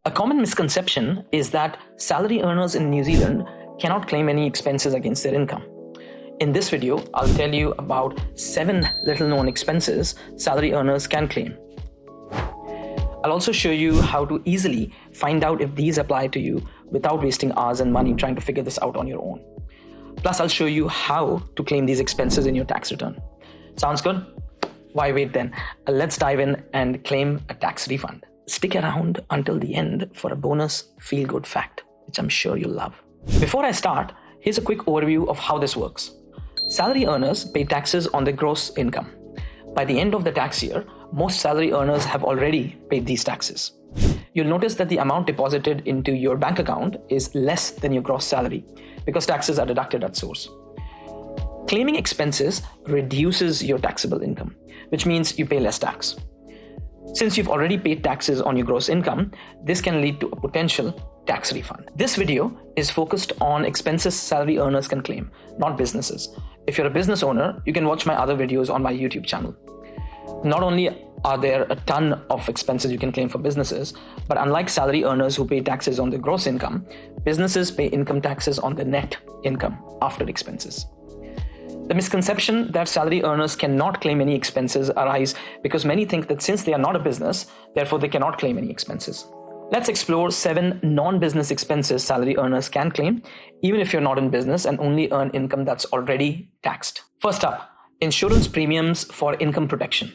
A common misconception is that salary earners in New Zealand cannot claim any expenses against their income. In this video, I'll tell you about 7 little-known expenses salary earners can claim. I'll also show you how to easily find out if these apply to you without wasting hours and money trying to figure this out on your own. Plus, I'll show you how to claim these expenses in your tax return. Sounds good? Why wait then? Let's dive in and claim a tax refund. Stick around until the end for a bonus feel-good fact, which I'm sure you'll love. Before I start, here's a quick overview of how this works. Salary earners pay taxes on their gross income. By the end of the tax year, most salary earners have already paid these taxes. You'll notice that the amount deposited into your bank account is less than your gross salary because taxes are deducted at source. Claiming expenses reduces your taxable income, which means you pay less tax. Since you've already paid taxes on your gross income, this can lead to a potential tax refund. This video is focused on expenses salary earners can claim, not businesses. If you're a business owner, you can watch my other videos on my YouTube channel. Not only are there a ton of expenses you can claim for businesses, but unlike salary earners who pay taxes on their gross income, businesses pay income taxes on the net income after expenses. The misconception that salary earners cannot claim any expenses arise because many think that since they are not a business, therefore they cannot claim any expenses. Let's explore 7 non-business expenses salary earners can claim, even if you're not in business and only earn income that's already taxed. First up, insurance premiums for income protection.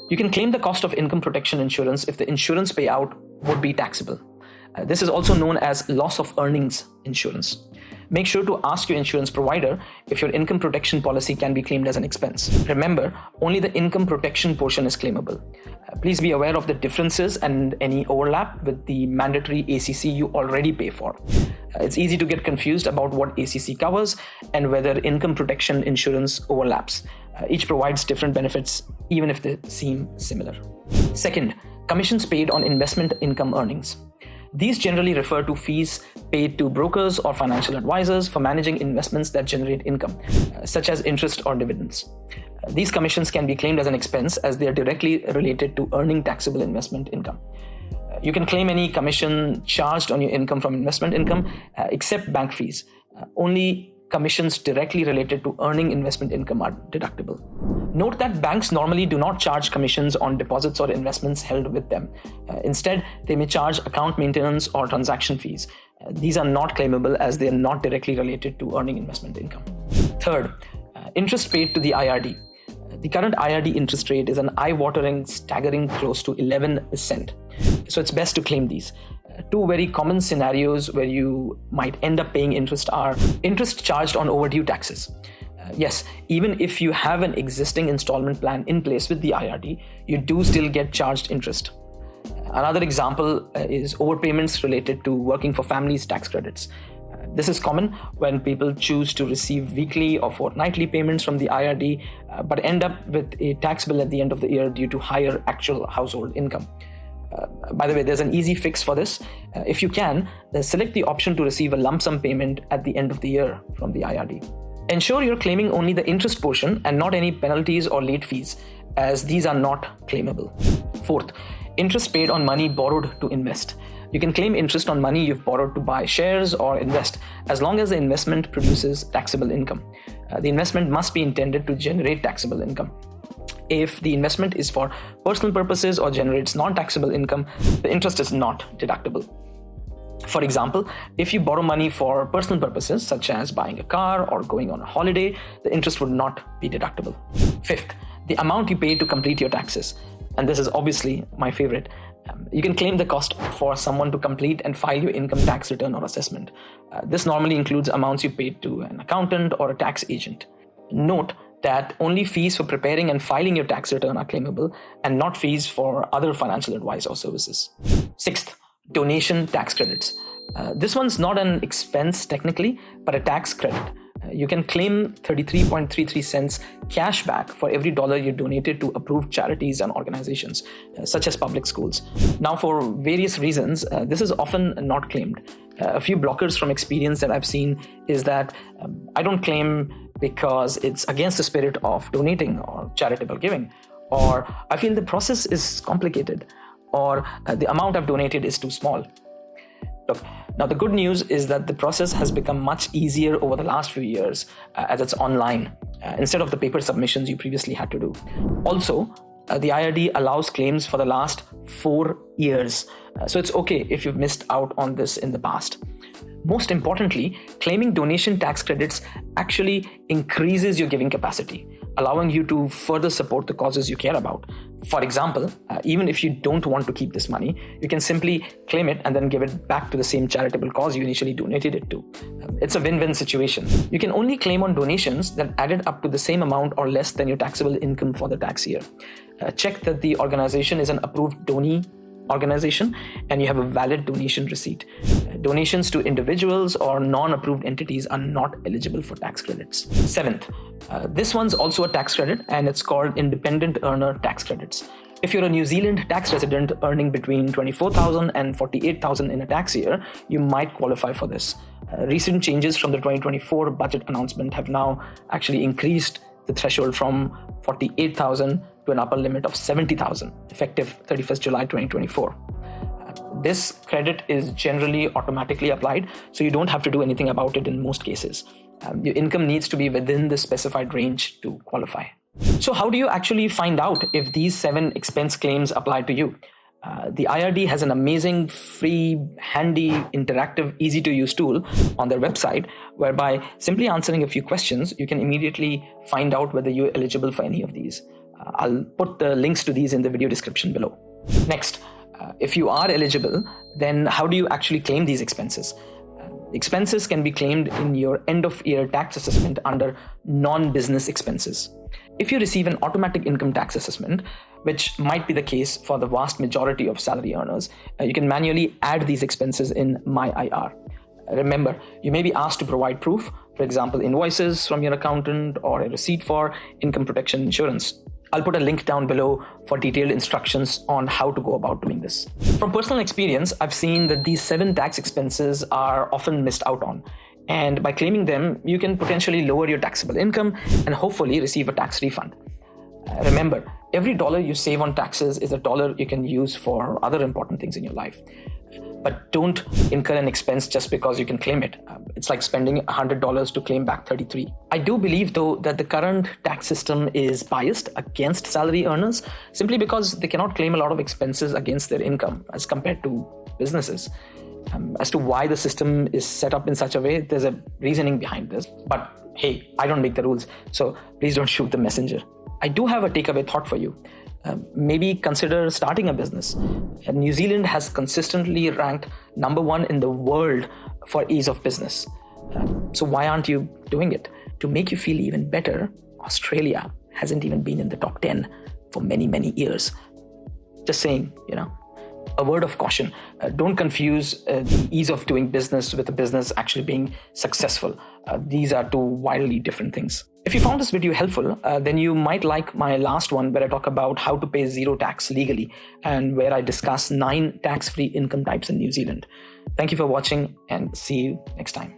You can claim the cost of income protection insurance if the insurance payout would be taxable. This is also known as loss of earnings insurance. Make sure to ask your insurance provider if your income protection policy can be claimed as an expense. Remember, only the income protection portion is claimable. Please be aware of the differences and any overlap with the mandatory ACC you already pay for. It's easy to get confused about what ACC covers and whether income protection insurance overlaps. Each provides different benefits, even if they seem similar. Second, commissions paid on investment income earnings. These generally refer to fees paid to brokers or financial advisors for managing investments that generate income, such as interest or dividends. These commissions can be claimed as an expense as they are directly related to earning taxable investment income. You can claim any commission charged on your income from investment income, except bank fees. Only commissions directly related to earning investment income are deductible. Note that banks normally do not charge commissions on deposits or investments held with them. Instead, they may charge account maintenance or transaction fees. These are not claimable as they are not directly related to earning investment income. Third, interest paid to the IRD. The current IRD interest rate is an eye-watering, staggering close to 11%. So it's best to claim these. 2 very common scenarios where you might end up paying interest are interest charged on overdue taxes. Yes, even if you have an existing installment plan in place with the IRD, you do still get charged interest. Another example is overpayments related to working for families tax credits. This is common when people choose to receive weekly or fortnightly payments from the IRD, but end up with a tax bill at the end of the year due to higher actual household income. By the way, there's an easy fix for this. If you can, select the option to receive a lump sum payment at the end of the year from the IRD. Ensure you're claiming only the interest portion and not any penalties or late fees, as these are not claimable. Fourth, interest paid on money borrowed to invest. You can claim interest on money you've borrowed to buy shares or invest, as long as the investment produces taxable income. The investment must be intended to generate taxable income. If the investment is for personal purposes or generates non-taxable income, the interest is not deductible. For example, if you borrow money for personal purposes, such as buying a car or going on a holiday, the interest would not be deductible. Fifth, the amount you pay to complete your taxes. And this is obviously my favorite. You can claim the cost for someone to complete and file your income tax return or assessment. This normally includes amounts you paid to an accountant or a tax agent. Note that only fees for preparing and filing your tax return are claimable and not fees for other financial advice or services. Sixth, donation tax credits. This one's not an expense technically, but a tax credit. You can claim 33.33 cents cash back for every dollar you donated to approved charities and organizations, such as public schools. Now, for various reasons, this is often not claimed. A few blockers from experience that I've seen is that I don't claim because it's against the spirit of donating or charitable giving, or I feel the process is complicated, or the amount I've donated is too small. Look, now the good news is that the process has become much easier over the last few years as it's online instead of the paper submissions you previously had to do. Also, the IRD allows claims for the last 4 years. So it's okay if you've missed out on this in the past. Most importantly, claiming donation tax credits actually increases your giving capacity, allowing you to further support the causes you care about. For example, even if you don't want to keep this money, you can simply claim it and then give it back to the same charitable cause you initially donated it to. It's a win-win situation. You can only claim on donations that added up to the same amount or less than your taxable income for the tax year. Check that the organization is an approved donee organization and you have a valid donation receipt. Donations to individuals or non-approved entities are not eligible for tax credits. Seventh, this one's also a tax credit and it's called independent earner tax credits. If you're a New Zealand tax resident earning between $24,000 and $48,000 in a tax year, you might qualify for this. Recent changes from the 2024 budget announcement have now actually increased the threshold from $48,000 to an upper limit of $70,000, effective 31st July 2024. This credit is generally automatically applied, so you don't have to do anything about it in most cases. Your income needs to be within the specified range to qualify. So how do you actually find out if these 7 expense claims apply to you? The IRD has an amazing, free, handy, interactive, easy-to-use tool on their website, whereby simply answering a few questions, you can immediately find out whether you're eligible for any of these. I'll put the links to these in the video description below. Next, if you are eligible, then how do you actually claim these expenses? Expenses can be claimed in your end-of-year tax assessment under non-business expenses. If you receive an automatic income tax assessment, which might be the case for the vast majority of salary earners, you can manually add these expenses in My IR. Remember, you may be asked to provide proof, for example, invoices from your accountant or a receipt for income protection insurance. I'll put a link down below for detailed instructions on how to go about doing this. From personal experience, I've seen that these 7 tax expenses are often missed out on. And by claiming them, you can potentially lower your taxable income and hopefully receive a tax refund. Remember, every dollar you save on taxes is a dollar you can use for other important things in your life. But don't incur an expense just because you can claim it. It's like spending $100 to claim back $33. I do believe, though, that the current tax system is biased against salary earners simply because they cannot claim a lot of expenses against their income as compared to businesses. As to why the system is set up in such a way, there's a reasoning behind this. But hey, I don't make the rules, so please don't shoot the messenger. I do have a takeaway thought for you. Maybe consider starting a business. New Zealand has consistently ranked number 1 in the world for ease of business. So why aren't you doing it? To make you feel even better, Australia hasn't even been in the top 10 for many, many years. Just saying, a word of caution. Don't confuse the ease of doing business with a business actually being successful. These are 2 wildly different things. If you found this video helpful, then you might like my last one where I talk about how to pay zero tax legally and where I discuss 9 tax-free income types in New Zealand. Thank you for watching and see you next time.